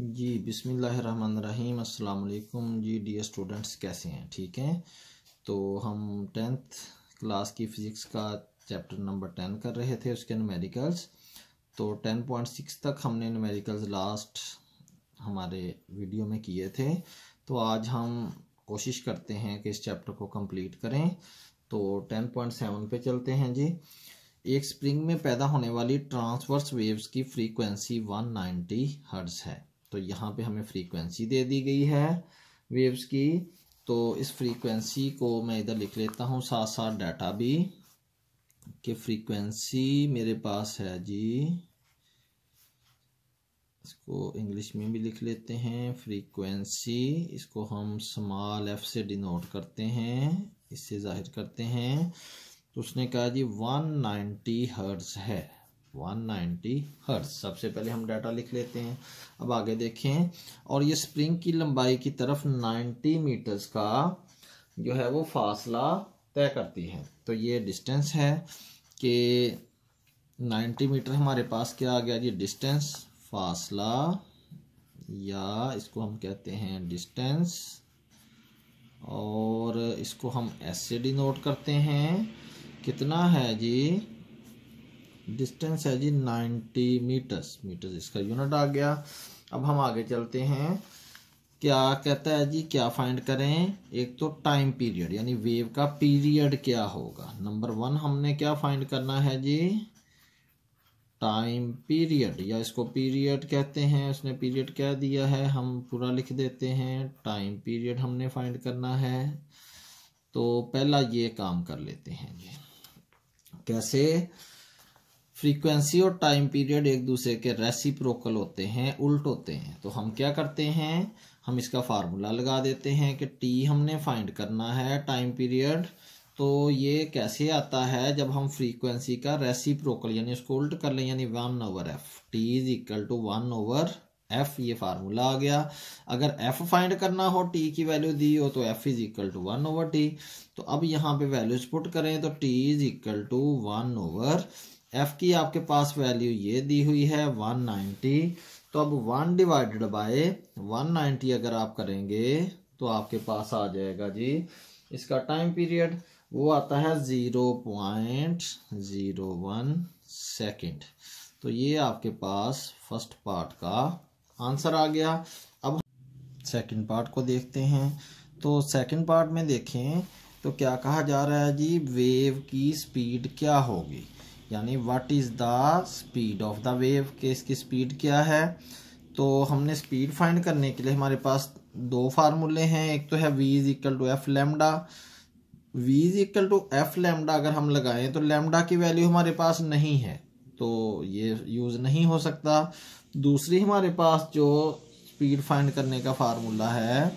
जी बिस्मिल्लाहिर्रहमानिर्रहीम अस्सलाम वालेकुम जी डियर स्टूडेंट्स, कैसे हैं? ठीक हैं। तो हम 10th क्लास की फ़िज़िक्स का चैप्टर नंबर 10 कर रहे थे, उसके न्यूमेरिकल्स। तो 10.6 तक हमने न्यूमेरिकल्स लास्ट हमारे वीडियो में किए थे। तो आज हम कोशिश करते हैं कि इस चैप्टर को कंप्लीट करें। तो 10.7 पे चलते हैं जी। एक स्प्रिंग में पैदा होने वाली ट्रांसवर्स वेव्स की फ्रीक्वेंसी 190 हर्ट्ज़ है। तो यहाँ पे हमें फ्रीक्वेंसी दे दी गई है वेव्स की। तो इस फ्रीक्वेंसी को मैं इधर लिख लेता हूँ, साथ साथ डाटा भी, कि फ्रीक्वेंसी मेरे पास है जी। इसको इंग्लिश में भी लिख लेते हैं फ्रीक्वेंसी। इसको हम स्मॉल एफ से डिनोट करते हैं, इससे जाहिर करते हैं। तो उसने कहा जी 190 हर्ट्ज़ है, 190 हर्ट्ज़। सबसे पहले हम डाटा लिख लेते हैं। अब आगे देखें, और ये स्प्रिंग की लंबाई की तरफ 90 मीटर्स का जो है वो फासला तय करती है। तो ये डिस्टेंस है कि 90 मीटर हमारे पास क्या आ गया जी, डिस्टेंस, फासला, या इसको हम कहते हैं डिस्टेंस, और इसको हम एस से डिनोट करते हैं। कितना है जी, डिस्टेंस है जी 90 मीटर्स, मीटर्स इसका यूनिट आ गया। अब हम आगे चलते हैं। क्या कहता है जी, क्या फाइंड करें? एक तो टाइम पीरियड, यानी वेव का पीरियड क्या होगा। नंबर 1 हमने क्या फाइंड करना है जी, टाइम पीरियड, या इसको पीरियड कहते हैं। उसने पीरियड क्या दिया है, हम पूरा लिख देते हैं। टाइम पीरियड हमने फाइंड करना है। तो पहला ये काम कर लेते हैं जी। कैसे? फ्रीक्वेंसी और टाइम पीरियड एक दूसरे के रेसिप्रोकल होते हैं, उल्ट होते हैं। तो हम क्या करते हैं, हम इसका फार्मूला लगा देते हैं कि टी हमने फाइंड करना है, टाइम पीरियड। तो ये कैसे आता है, जब हम फ्रीक्वेंसी का रेसिप्रोकल यानी उसको उल्ट कर लें, यानी 1/f, T is equal to 1/f, ये फार्मूला आ गया। अगर f फाइंड करना हो, t की वैल्यू दी हो, तो f is equal to 1/t। तो अब यहाँ पे वैल्यूज पुट करें तो t is equal to 1/f की आपके पास वैल्यू ये दी हुई है 190। तो अब 1 डिवाइडेड बाय 190 अगर आप करेंगे तो आपके पास आ जाएगा जी इसका टाइम पीरियड, वो आता है 0.01 सेकेंड। तो ये आपके पास फर्स्ट पार्ट का आंसर आ गया। अब सेकंड पार्ट को देखते हैं। तो सेकंड पार्ट में देखें तो क्या कहा जा रहा है जी, वेव की स्पीड क्या होगी, यानी what is the speed of the wave, के इसकी स्पीड क्या है। तो हमने स्पीड फाइंड करने के लिए हमारे पास दो फार्मूले हैं। एक तो है v is equal to f lambda. v is equal to f lambda अगर हम लगाएं तो लैम्डा की वैल्यू हमारे पास नहीं है, तो ये यूज़ नहीं हो सकता। दूसरी हमारे पास जो स्पीड फाइंड करने का फार्मूला है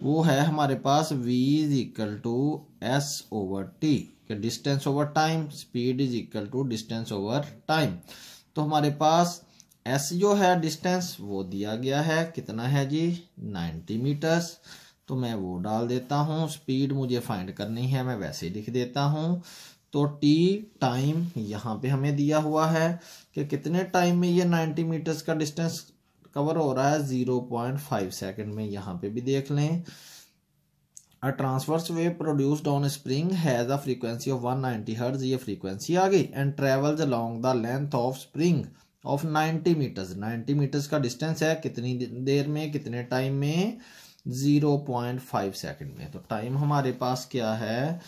वो है हमारे पास v is equal to s over t, कि distance over time, speed is equal to distance over time. तो हमारे पास s जो है डिस्टेंस वो दिया गया है, कितना है जी 90 मीटर्स। तो मैं वो डाल देता हूँ। स्पीड मुझे फाइंड करनी है, मैं वैसे लिख देता हूँ। तो t टाइम यहाँ पे हमें दिया हुआ है कि कितने टाइम में ये 90 मीटर्स का डिस्टेंस कवर हो रहा है, 0.5 सेकंड में। यहाँ पे भी देख लें, a transverse wave produced on spring has a frequency of 190 hertz, ये फ्रीक्वेंसी आ गई, and travels along the length of spring of 90 metres. 90 metres का डिस्टेंस है, कितनी देर में, कितने टाइम में, 0.5 सेकंड में। तो टाइम हमारे पास क्या है,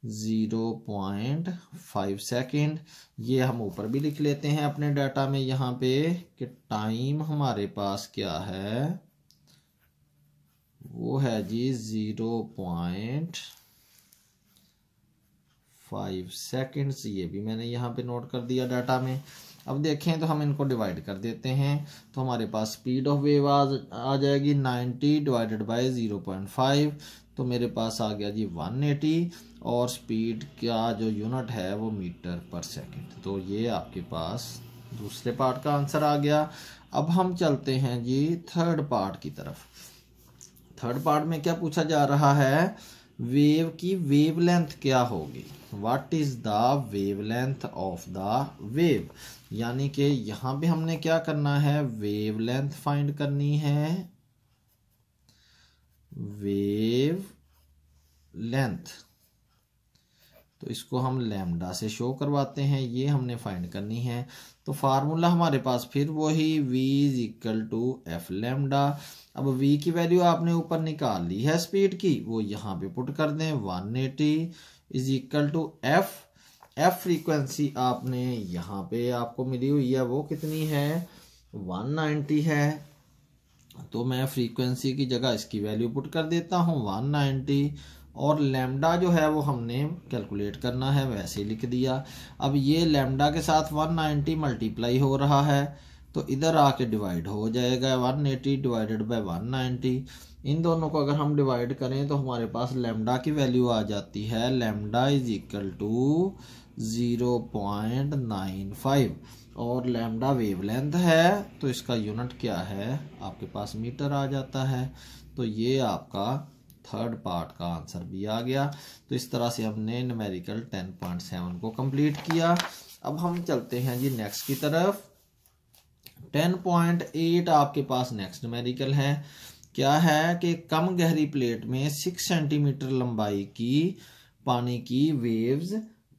0.5 सेकेंड। ये हम ऊपर भी लिख लेते हैं अपने डाटा में यहाँ पे कि टाइम हमारे पास क्या है, वो है जी 0.5 सेकेंड्स। ये भी मैंने यहाँ पे नोट कर दिया डाटा में। अब देखें तो हम इनको डिवाइड कर देते हैं। तो हमारे पास स्पीड ऑफ वेव आ जाएगी 90 डिवाइडेड बाय 0.5। तो मेरे पास आ गया जी 180, और स्पीड का जो यूनिट है वो मीटर पर सेकंड। तो ये आपके पास दूसरे पार्ट का आंसर आ गया। अब हम चलते हैं जी थर्ड पार्ट की तरफ। थर्ड पार्ट में क्या पूछा जा रहा है वेव की वेवलेंथ क्या होगी, what is the wavelength of the wave, यानी कि यहाँ पे हमने क्या करना है, वेवलेंथ फाइंड करनी है, वेव लेंथ। तो इसको हम लैम्डा से शो करवाते हैं, ये हमने फाइंड करनी है। तो फार्मूला हमारे पास फिर वही v is equal to f lambda. अब v की वैल्यू आपने ऊपर निकाल ली है स्पीड की, वो यहाँ पे पुट कर दें, 180 is equal to f. F frequency आपने यहाँ पे आपको मिली हुई है, वो कितनी है, 190 है। तो मैं फ्रीक्वेंसी की जगह इसकी वैल्यू पुट कर देता हूँ 190, और लैम्डा जो है वो हमने कैलकुलेट करना है, वैसे ही लिख दिया। अब ये लैम्डा के साथ 190 मल्टीप्लाई हो रहा है, तो इधर आके डिवाइड हो जाएगा, 180 डिवाइडेड बाय 190। इन दोनों को अगर हम डिवाइड करें तो हमारे पास लैम्डा की वैल्यू आ जाती है, लैम्डा इज इक्वल टू 0.95, और लैम्डा वेवलेंथ है तो इसका यूनिट क्या है, आपके पास मीटर आ जाता है। तो ये आपका थर्ड पार्ट का आंसर भी आ गया। तो इस तरह से हमने न्यूमेरिकल 10.7 को कंप्लीट किया। अब हम चलते हैं जी नेक्स्ट की तरफ। 10.8 आपके पास नेक्स्ट न्यूमेरिकल है। क्या है कि कम गहरी प्लेट में 6 सेंटीमीटर लंबाई की पानी की वेव्स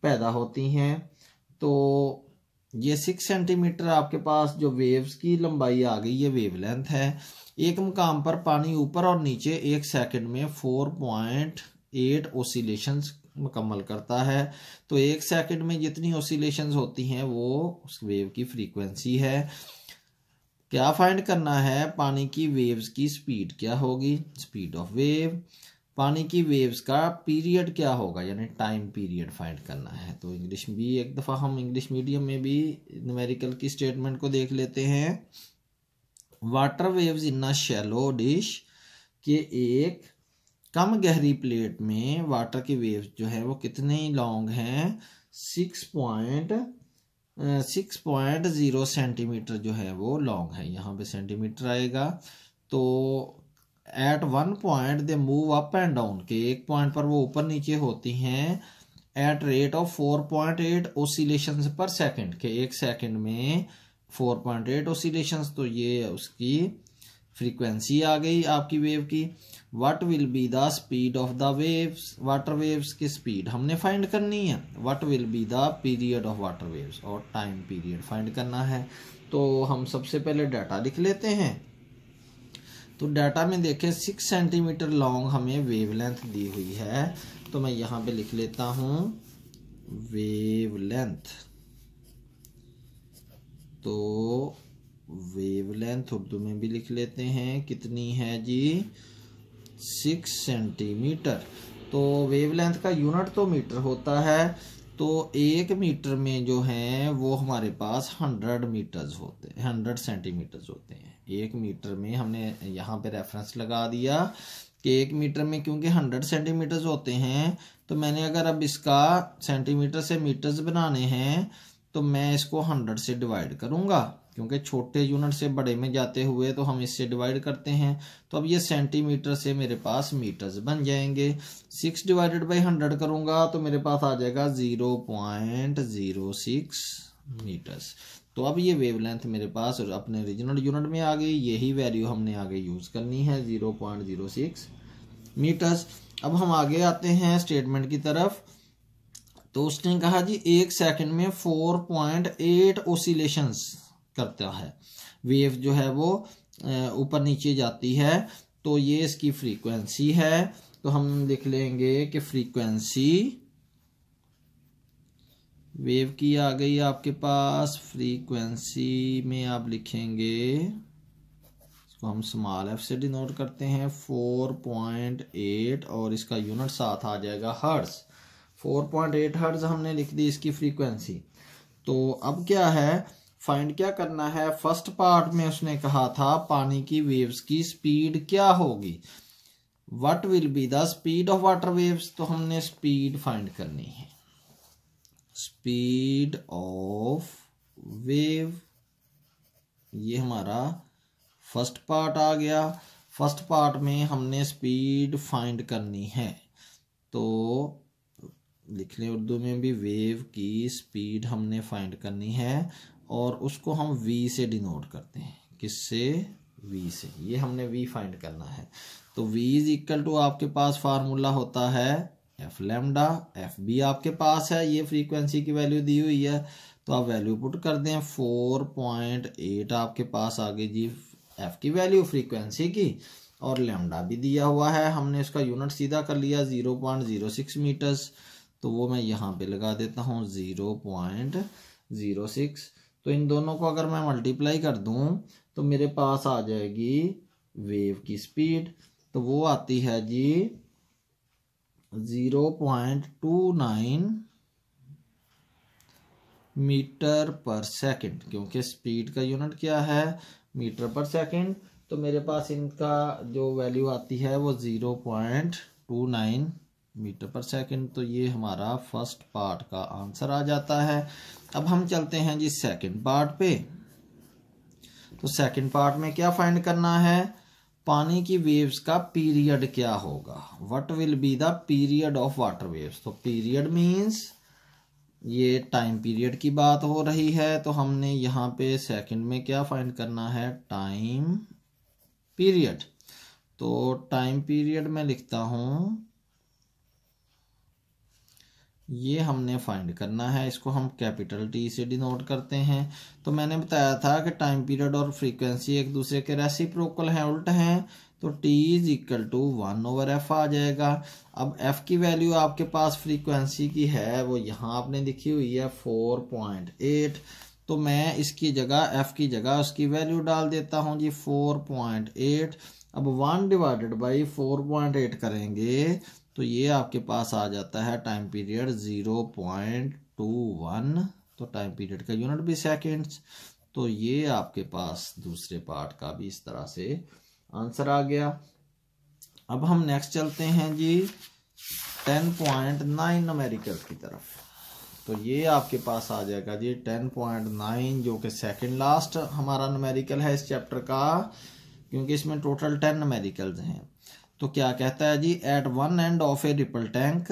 पैदा होती हैं। तो ये 6 सेंटीमीटर आपके पास जो वेव्स की लंबाई आ गई, ये वेवलेंथ है। एक मुकाम पर पानी ऊपर और नीचे 1 सेकंड में 4.8 ओसिलेशंस मुकम्मल करता है। तो 1 सेकंड में जितनी ओसिलेशंस होती हैं वो उस वेव की फ्रीक्वेंसी है। क्या फाइंड करना है, पानी की वेव्स की स्पीड क्या होगी, स्पीड ऑफ वेव। पानी की वेव्स का पीरियड क्या होगा, यानी टाइम पीरियड फाइंड करना है। तो इंग्लिश भी एक दफ़ा हम इंग्लिश मीडियम में भी न्यूमेरिकल की स्टेटमेंट को देख लेते हैं। Water waves in a shallow dish, के एक कम गहरी प्लेट में वाटर की वेव्स जो है वो कितने लॉन्ग हैं, 6.0 सेंटीमीटर जो है वो लॉन्ग है, यहाँ पे सेंटीमीटर आएगा। तो at one point they move up and down, के एक पॉइंट पर वो ऊपर नीचे होती हैं at rate of 4.8 oscillations per second, के एक सेकंड में 4.8 ओसिलेशंस। तो ये उसकी फ्रीक्वेंसी आ गई आपकी वेव की। What will be the speed of the waves, water waves की स्पीड हमने फाइंड करनी है। What will be the period of water waves, और टाइम पीरियड फाइंड करना है। तो हम सबसे पहले डाटा लिख लेते हैं। तो डाटा में देखें 6 सेंटीमीटर लॉन्ग हमें वेवलेंथ दी हुई है। तो मैं यहाँ पे लिख लेता हूँ वेवलेंथ। तो वेवलेंथ उर्दू में भी लिख लेते हैं, कितनी है जी, 6 सेंटीमीटर। तो वेवलेंथ का यूनिट तो मीटर होता है। तो 1 मीटर में जो है वो हमारे पास 100 मीटर्स होते हैं, 100 सेंटीमीटर्स होते हैं। 1 मीटर में हमने यहाँ पे रेफरेंस लगा दिया कि 1 मीटर में क्योंकि 100 सेंटीमीटर्स होते हैं, तो मैंने अगर अब इसका सेंटीमीटर से मीटर्स बनाने हैं तो मैं इसको 100 से डिवाइड करूँगा, क्योंकि छोटे यूनिट से बड़े में जाते हुए तो हम इससे डिवाइड करते हैं। तो अब ये सेंटीमीटर से मेरे पास मीटर्स बन जाएंगे। 6 डिवाइडेड बाई 100 करूँगा तो मेरे पास आ जाएगा 0.06 मीटर्स। तो अब ये वेवलेंथ मेरे पास अपने ओरिजिनल यूनिट में आ गई। यही वैल्यू हमने आगे यूज़ करनी है, 0.06 मीटर्स। अब हम आगे आते हैं स्टेटमेंट की तरफ। तो उसने कहा जी 1 सेकंड में 4.8 ओसिलेशंस करता है, वेव जो है वो ऊपर नीचे जाती है। तो ये इसकी फ्रीक्वेंसी है। तो हम लिख लेंगे कि फ्रीक्वेंसी वेव की आ गई आपके पास। फ्रीक्वेंसी में आप लिखेंगे, इसको हम स्मॉल एफ से डिनोट करते हैं, 4.8, और इसका यूनिट साथ आ जाएगा हर्ट्ज। 4.8 हर्ट्ज हमने लिख दी इसकी फ्रीक्वेंसी। तो अब क्या है, फाइंड क्या करना है। फर्स्ट पार्ट में उसने कहा था पानी की वेव्स की स्पीड क्या होगी, what will be the speed of water waves. तो हमने स्पीड फाइंड करनी है, स्पीड ऑफ वेव। ये हमारा फर्स्ट पार्ट आ गया। फर्स्ट पार्ट में हमने स्पीड फाइंड करनी है। तो लिख लें उर्दू में भी, वेव की स्पीड हमने फाइंड करनी है और उसको हम v से डिनोट करते हैं। किससे? v से। ये हमने v फाइंड करना है। तो v इज इक्वल टू आपके पास फार्मूला होता है एफ लैम्डा। एफ भी आपके पास है, ये फ्रीक्वेंसी की वैल्यू दी हुई है, तो आप वैल्यू पुट कर दें। 4.8 आपके पास आ गई जी एफ की वैल्यू फ्रीक्वेंसी की, और लैम्डा भी दिया हुआ है, हमने इसका यूनिट सीधा कर लिया 0.06 मीटर्स। तो वो मैं यहाँ पे लगा देता हूँ 0.06। तो इन दोनों को अगर मैं मल्टीप्लाई कर दूँ तो मेरे पास आ जाएगी वेव की स्पीड। तो वो आती है जी 0.29 मीटर पर सेकंड, क्योंकि स्पीड का यूनिट क्या है? मीटर पर सेकंड। तो मेरे पास इनका जो वैल्यू आती है वो 0.29 मीटर पर सेकंड। तो ये हमारा फर्स्ट पार्ट का आंसर आ जाता है। अब हम चलते हैं जी सेकंड पार्ट पे। तो सेकंड पार्ट में क्या फाइंड करना है? पानी की वेव्स का पीरियड क्या होगा? What will be the period of water waves? तो पीरियड मीन्स ये टाइम पीरियड की बात हो रही है, तो हमने यहाँ पे सेकंड में क्या फाइंड करना है? Time period. तो टाइम पीरियड में लिखता हूँ, ये हमने फाइंड करना है, इसको हम कैपिटल टी से डिनोट करते हैं। तो मैंने बताया था कि टाइम पीरियड और फ्रीक्वेंसी एक दूसरे के रेसिप्रोकल हैं, उल्ट हैं। तो t is equal to 1/f आ जाएगा। अब f की वैल्यू आपके पास फ्रीक्वेंसी की है, वो यहाँ आपने लिखी हुई है 4.8। तो मैं इसकी जगह f की जगह उसकी वैल्यू डाल देता हूँ जी 4.8। अब 1/4.8 करेंगे तो ये आपके पास आ जाता है टाइम पीरियड 0.21। तो टाइम पीरियड का यूनिट भी सेकेंड्स। तो ये आपके पास दूसरे पार्ट का भी इस तरह से आंसर आ गया। अब हम नेक्स्ट चलते हैं जी 10.9 न्यूमेरिकल की तरफ। तो ये आपके पास आ जाएगा जी 10.9, जो कि सेकेंड लास्ट हमारा न्यूमेरिकल है इस चैप्टर का, क्योंकि इसमें टोटल 10 न्यूमेरिकल्स हैं। तो क्या कहता है जी? At one end of a ripple tank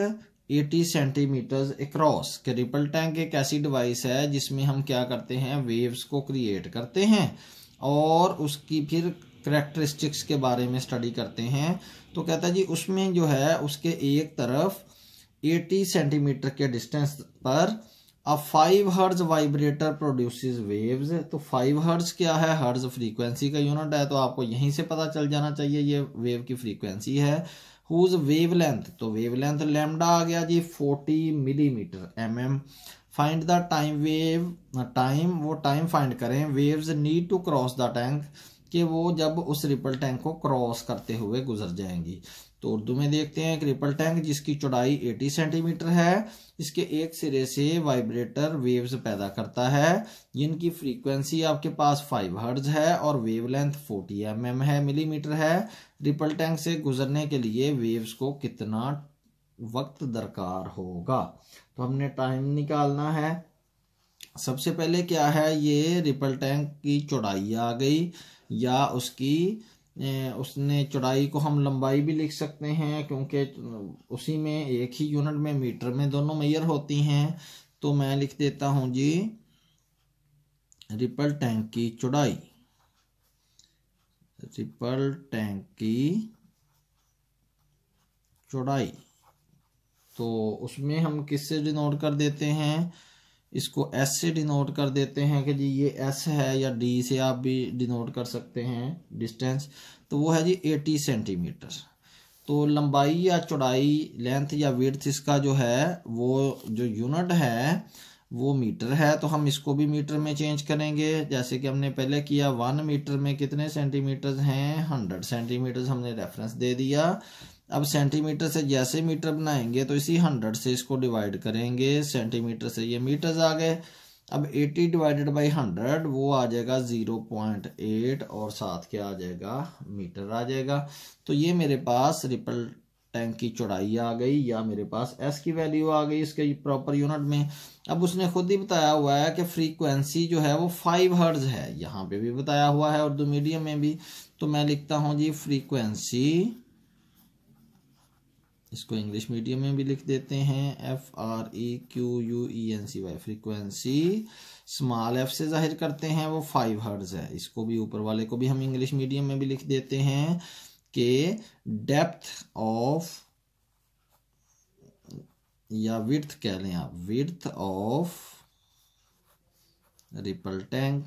80 centimetres across. के रिपल टैंक एक ऐसी डिवाइस है जिसमें हम क्या करते हैं? वेव्स को क्रिएट करते हैं और उसकी फिर करैक्टरिस्टिक्स के बारे में स्टडी करते हैं। तो कहता है जी उसमें जो है उसके एक तरफ 80 सेंटीमीटर के डिस्टेंस पर अब 5 हर्ट्ज वाइब्रेटर प्रोड्यूसेस वेव्स। तो 5 हर्ट्ज क्या है? हर्ट्ज फ्रीक्वेंसी का यूनिट है, तो आपको यहीं से पता चल जाना चाहिए ये वेव की फ्रीक्वेंसी है। हुज वेवलेंथ, तो वेवलेंथ लैम्डा आ गया जी 40 millimetre mm। Find the time wave, time वो टाइम फाइंड करें waves need to cross the tank, कि वो जब उस रिपल टैंक को क्रॉस करते हुए गुजर जाएंगी। तो उर्दू में देखते हैं, एक रिपल टैंक जिसकी चौड़ाई 80 सेंटीमीटर है, इसके एक सिरे से वाइब्रेटर वेव्स पैदा करता है, जिनकी फ्रीक्वेंसी आपके पास 5 हर्ट्ज है और वेवलेंथ 40 mm है, मिलीमीटर है। रिपल टैंक से गुजरने के लिए वेव्स को कितना वक्त दरकार होगा? तो हमने टाइम निकालना है। सबसे पहले क्या है? ये रिपल टैंक की चौड़ाई आ गई, या उसने चौड़ाई को हम लंबाई भी लिख सकते हैं, क्योंकि उसी में एक ही यूनिट में मीटर में दोनों मेजर होती हैं। तो मैं लिख देता हूं जी रिपल टैंक की चौड़ाई, रिपल टैंक की चौड़ाई। तो उसमें हम किससे डिनोट कर देते हैं? इसको S से डिनोट कर देते हैं कि जी ये S है, या D से आप भी डिनोट कर सकते हैं डिस्टेंस। तो वो है जी 80 सेंटीमीटर। तो लंबाई या चौड़ाई, लेंथ या विड्थ इसका जो है वो जो यूनिट है वो मीटर है। तो हम इसको भी मीटर में चेंज करेंगे, जैसे कि हमने पहले किया। 1 मीटर में कितने सेंटीमीटर हैं? 100 सेंटीमीटर हमने रेफरेंस दे दिया। अब सेंटीमीटर से जैसे मीटर बनाएंगे तो इसी 100 से इसको डिवाइड करेंगे, सेंटीमीटर से ये मीटर्स आ गए। अब 80 डिवाइडेड बाई 100 वो आ जाएगा 0.8, और साथ क्या आ जाएगा? मीटर आ जाएगा। तो ये मेरे पास रिपल टैंक की चौड़ाई आ गई, या मेरे पास S की वैल्यू आ गई इसके प्रॉपर यूनिट में। अब उसने खुद ही बताया हुआ है कि फ्रीक्वेंसी जो है वो 5 हर्ट्ज है, यहाँ पे भी बताया हुआ है उर्दू मीडियम में भी। तो मैं लिखता हूँ जी फ्रीक्वेंसी इसको इंग्लिश मीडियम में भी लिख देते हैं FREQUENCY, फ्रीक्वेंसी स्मॉल f से जाहिर करते हैं, वो 5 हर्ट्ज है। इसको भी ऊपर वाले को भी हम इंग्लिश मीडियम में भी लिख देते हैं कि डेप्थ ऑफ, या विड्थ कह लें आप, विड्थ ऑफ रिपल टैंक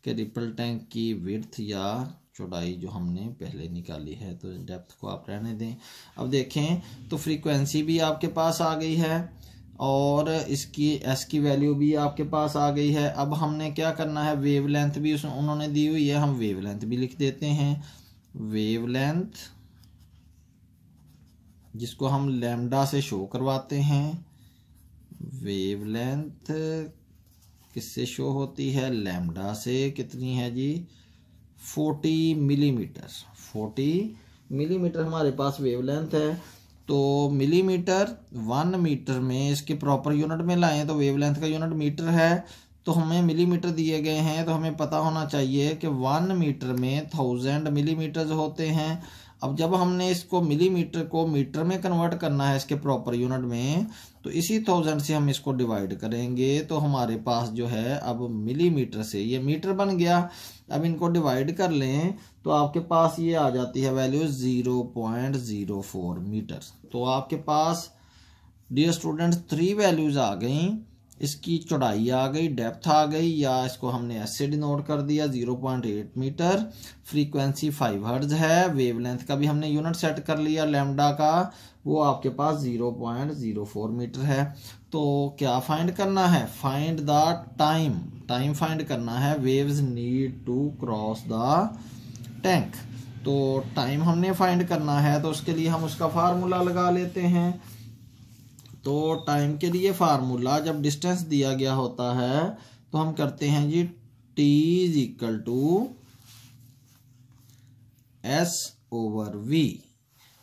के रिपल टैंक की विड्थ या चौड़ाई जो हमने पहले निकाली है, तो डेप्थ को आप रहने दें। अब देखें तो फ्रीक्वेंसी भी आपके पास आ गई है और इसकी एस की वैल्यू भी आपके पास आ गई है। अब हमने क्या करना है, वेवलेंथ भी उन्होंने दी हुई है, हम वेवलेंथ भी लिख देते हैं। वेवलेंथ जिसको हम लैम्डा से शो करवाते हैं, वेवलेंथ किससे शो होती है, लैम्डा से। कितनी है जी, 40 मिलीमीटर। 40 मिलीमीटर हमारे पास वेवलेंथ है। तो मिलीमीटर 1 मीटर में इसके प्रॉपर यूनिट में लाएं तो वेवलेंथ का यूनिट मीटर है, तो हमें मिलीमीटर दिए गए हैं, तो हमें पता होना चाहिए कि 1 मीटर में 1000 मिलीमीटर होते हैं। अब जब हमने इसको मिलीमीटर को मीटर में कन्वर्ट करना है इसके प्रॉपर यूनिट में, तो इसी 1000 से हम इसको डिवाइड करेंगे, तो हमारे पास जो है अब मिलीमीटर से ये मीटर बन गया। अब इनको डिवाइड कर लें तो आपके पास ये आ जाती है वैल्यू 0.04 मीटर। तो आपके पास डियर स्टूडेंट्स 3 वैल्यूज आ गई, इसकी चौड़ाई आ गई, डेप्थ आ गई, या इसको हमने एस से डिनोट कर दिया 0.8 मीटर। फ्रीक्वेंसी 5 हर्ट्ज है। वेवलेंथ का भी हमने यूनिट सेट कर लिया लैम्डा का, वो आपके पास 0.04 मीटर है। तो क्या फाइंड करना है, find the time, time find करना है। Waves need to cross the tank, तो टाइम हमने फाइंड करना है, तो उसके लिए हम उसका फार्मूला लगा लेते हैं। तो टाइम के लिए फार्मूला, जब डिस्टेंस दिया गया होता है तो हम करते हैं जी T is equal to S/V,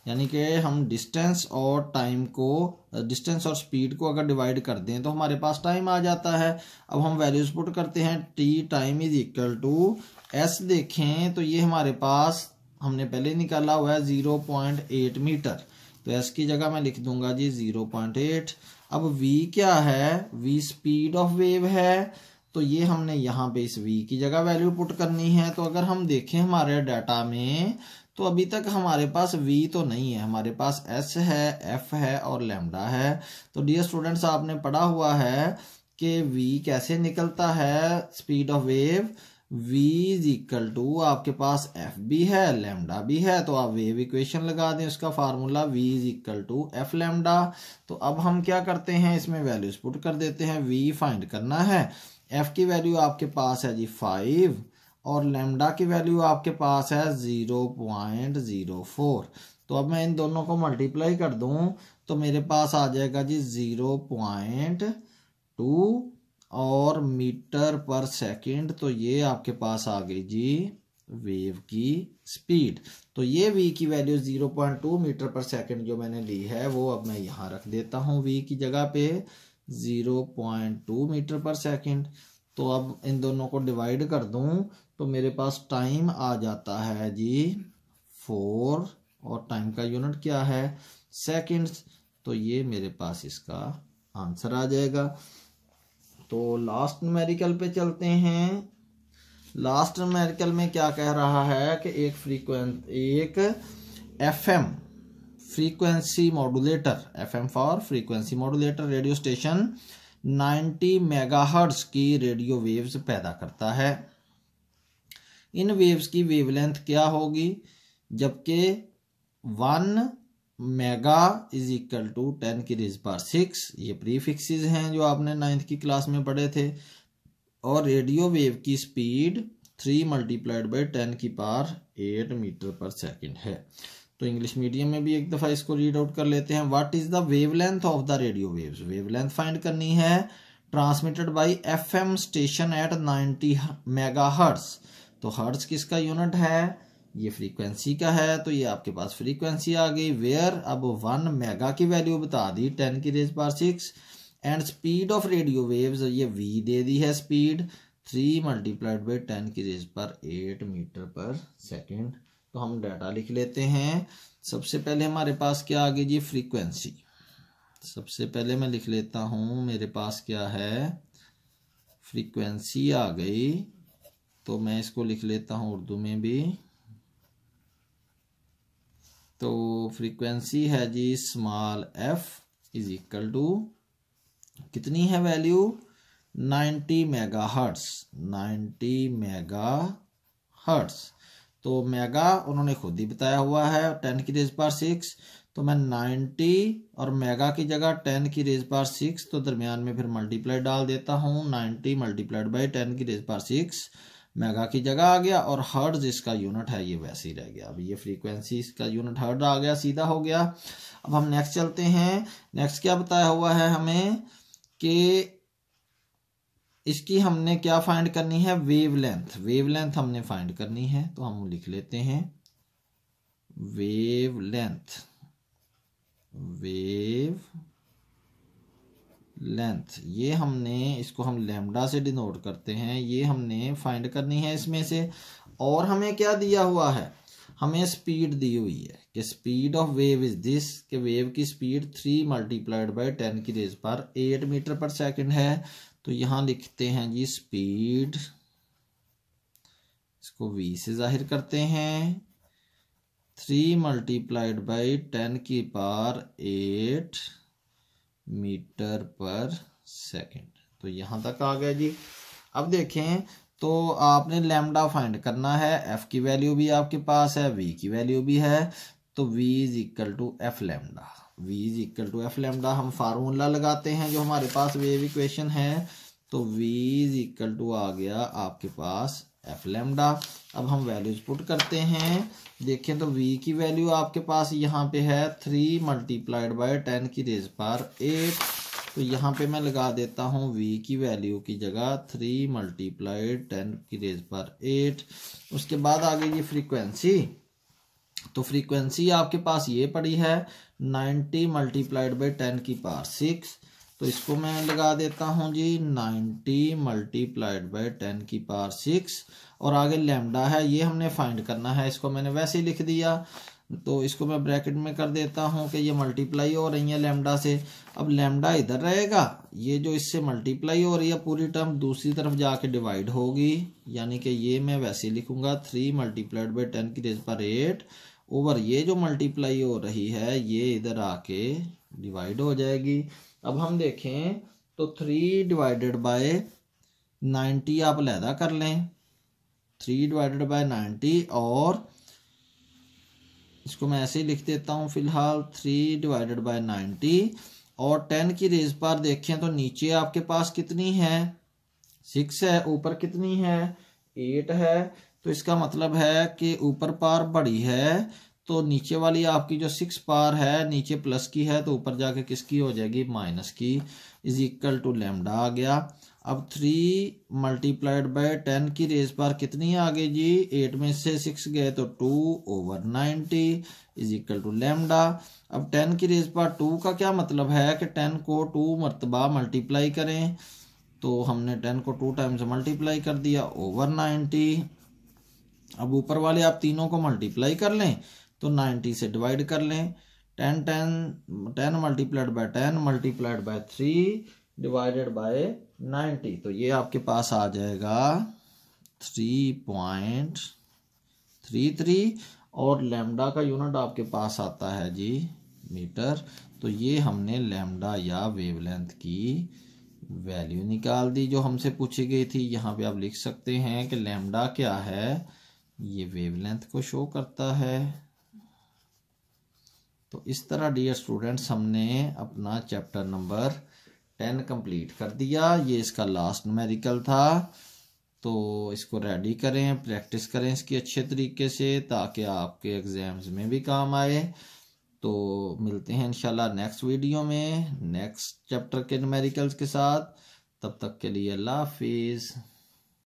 यानी कि हम डिस्टेंस और टाइम को, डिस्टेंस और स्पीड को अगर डिवाइड कर दें तो हमारे पास टाइम आ जाता है। अब हम वैल्यूज पुट करते हैं, T time is equal to S। देखें तो ये हमारे पास हमने पहले निकाला हुआ है 0.8 मीटर, तो S की जगह मैं लिख दूंगा जी 0.8। अब V क्या है, V स्पीड ऑफ वेव है, तो ये हमने यहाँ पे इस V की जगह वैल्यू पुट करनी है। तो अगर हम देखें हमारे डाटा में, तो अभी तक हमारे पास V तो नहीं है, हमारे पास S है, F है और लैम्डा है। तो डियर स्टूडेंट्स आपने पढ़ा हुआ है कि V कैसे निकलता है, speed of wave V is equal to, आपके पास F भी है लैम्डा भी है, तो आप वेव इक्वेशन लगा दें, उसका formula V is equal to F lambda. तो अब हम क्या करते हैं, इसमें वैल्यूज पुट कर देते हैं। V फाइंड करना है, F की वैल्यू आपके पास है जी 5 और लैम्डा की वैल्यू आपके पास है 0.04। तो अब मैं इन दोनों को मल्टीप्लाई कर दूं तो मेरे पास आ जाएगा जी 0.2 और मीटर पर सेकंड, तो ये आपके पास आ गई जी वेव की स्पीड। तो ये V की वैल्यू 0.2 मीटर पर सेकंड जो मैंने ली है, वो अब मैं यहाँ रख देता हूँ V की जगह पे 0.2 मीटर पर सेकंड। तो अब इन दोनों को डिवाइड कर दूं तो मेरे पास टाइम आ जाता है जी 4 और टाइम का यूनिट क्या है, सेकंड्स। तो ये मेरे पास इसका आंसर आ जाएगा। तो लास्ट न्यूमेरिकल पे चलते हैं। लास्ट न्यूमेरिकल में क्या कह रहा है कि एक FM frequency modulator, FM for frequency modulator radio station 90 megahertz की रेडियो वेव्स पैदा करता है। इन वेव्स की वेवलेंथ क्या होगी, जबकि 1 मेगा इज इक्वल टू 10 की रेज़ पावर 6, ये प्रीफिक्सेस हैं जो आपने 9th की क्लास में पढ़े थे। और रेडियो वेव की स्पीड 3 मल्टीप्लाइड बाई 10 की पावर 8 मीटर पर सेकंड है। तो इंग्लिश मीडियम में भी एक दफ़ा इसको रीड आउट कर लेते हैं। What is the wavelength of the radio waves, wavelength find करनी है transmitted by FM station at 90 megahertz. तो हर्ट्ज किसका यूनिट है, ये फ्रीक्वेंसी का है, तो ये आपके पास फ्रीक्वेंसी आ गई। वेयर अब 1 मेगा की वैल्यू बता दी 10 की rays power 6 and speed of radio waves, ये V दे दी है स्पीड 3 मल्टीप्लाइड बाई 10 की रेज़ पावर 8 मीटर पर सेकंड। तो हम डाटा लिख लेते हैं। सबसे पहले हमारे पास क्या आ गई जी, फ्रीक्वेंसी। सबसे पहले मैं लिख लेता हूँ, मेरे पास क्या है, फ्रीक्वेंसी आ गई। तो मैं इसको लिख लेता हूँ उर्दू में भी। तो फ्रीक्वेंसी है जी small f is equal to, कितनी है value, 90 mega hertz. 90 mega hertz, तो मेगा उन्होंने खुद ही बताया हुआ है 10 की रेज़ पावर 6। तो मैं 90 और मेगा की जगह 10 की रेज़ पावर 6, तो दरमियान में फिर मल्टीप्लाई डाल देता हूँ। 90 मल्टीप्लाइड बाई 10 की रेज़ पावर 6 मेगा की जगह आ गया, और हर्ट्ज इसका यूनिट है, ये वैसे ही रह गया। अब ये फ्रीक्वेंसी इसका यूनिट हर्ट्ज आ गया, सीधा हो गया। अब हम नेक्स्ट चलते हैं। नेक्स्ट क्या बताया हुआ है हमें कि इसकी हमने क्या फाइंड करनी है, वेवलेंथ। वेवलेंथ हमने फाइंड करनी है, तो हम लिख लेते हैं वेवलेंथ। वेवलेंथ ये हमने, इसको हम लैम्डा से डिनोट करते हैं, ये हमने फाइंड करनी है इसमें से। और हमें क्या दिया हुआ है, हमें स्पीड दी हुई है कि speed of wave is this, कि वेव की स्पीड 3 मल्टीप्लाइड बाई 10 की रेज़ पावर 8 मीटर पर सेकंड है। तो यहां लिखते हैं जी स्पीड, इसको v से जाहिर करते हैं, 3 मल्टीप्लाइड बाई 10 की पावर 8 मीटर पर सेकंड। तो यहां तक आ गया जी। अब देखें, तो आपने लैम्डा फाइंड करना है, f की वैल्यू भी आपके पास है, v की वैल्यू भी है। तो v is equal to f lambda. v is equal to f lambda हम फार्मूला लगाते हैं जो हमारे पास वेव इक्वेशन है। तो v इज इक्वल टू आ गया आपके पास एफ लैम्डा। अब हम वैल्यूज पुट करते हैं। देखें तो v की वैल्यू आपके पास यहाँ पे है 3 मल्टीप्लाइड बाय 10 की रेज़ पावर 8। तो यहाँ पे मैं लगा देता हूँ v की वैल्यू की जगह 3 मल्टीप्लाइड 10 की रेज़ पावर 8। उसके बाद आ गई ये फ्रीक्वेंसी। तो फ्रीक्वेंसी आपके पास ये पड़ी है 90 मल्टीप्लाइड बाई 10 की पावर 6। तो इसको मैं लगा देता हूँ जी 90 मल्टीप्लाइड बाई 10 की पावर 6, और आगे लैम्डा है, ये हमने फाइंड करना है, इसको मैंने वैसे ही लिख दिया। तो इसको मैं ब्रैकेट में कर देता हूँ कि ये मल्टीप्लाई हो रही है लैम्डा से। अब लैम्डा इधर रहेगा, ये जो इससे मल्टीप्लाई हो रही है पूरी टर्म दूसरी तरफ जाके डिवाइड होगी, यानी कि ये मैं वैसे लिखूंगा 3 मल्टीप्लाइड बाई 10 की रेज़ पावर 8 ओवर ये जो मल्टीप्लाई हो रही है ये इधर आके डिवाइड हो जाएगी। अब हम देखें तो 3 डिवाइडेड बाय 90 आप अलहदा कर लें, 3 डिवाइडेड बाय 90, और इसको मैं ऐसे ही लिख देता हूँ फिलहाल 3 डिवाइडेड बाय 90। और 10 की रेज़ पावर देखें तो नीचे आपके पास कितनी है, 6 है, ऊपर कितनी है, 8 है। तो इसका मतलब है कि ऊपर पावर बड़ी है, तो नीचे वाली आपकी जो 6 पावर है नीचे प्लस की है, तो ऊपर जाके किसकी हो जाएगी, माइनस की, इज इक्वल टू लैम्डा आ गया। अब 3 मल्टीप्लाइड बाय 10 की रेज़ पावर कितनी आ गई जी, 8 में से 6 गए तो 2 over 90 is equal to lambda. अब 10 की रेज़ पावर 2 का क्या मतलब है कि 10 को 2 मरतबा मल्टीप्लाई करें, तो हमने 10 को 2 टाइम्स मल्टीप्लाई कर दिया ओवर 90। अब ऊपर वाले आप तीनों को मल्टीप्लाई कर लें तो 90 से डिवाइड कर लें, 10 multiplied by 10 multiplied by 3 divided by 90। तो ये आपके पास आ जाएगा 3.33, और लैम्डा का यूनिट आपके पास आता है जी मीटर। तो ये हमने लैम्डा या वेवलेंथ की वैल्यू निकाल दी जो हमसे पूछी गई थी। यहाँ पे आप लिख सकते हैं कि लैम्डा क्या है, ये वेवलेंथ को शो करता है। तो इस तरह डियर स्टूडेंट्स हमने अपना चैप्टर नंबर 10 कंप्लीट कर दिया। ये इसका लास्ट न्यूमेरिकल था, तो इसको रेडी करें, प्रैक्टिस करें इसकी अच्छे तरीके से ताकि आपके एग्जाम्स में भी काम आए। तो मिलते हैं इंशाल्लाह नेक्स्ट वीडियो में नेक्स्ट चैप्टर के न्यूमेरिकल्स के साथ। तब तक के लिए अल्लाह हाफिज़।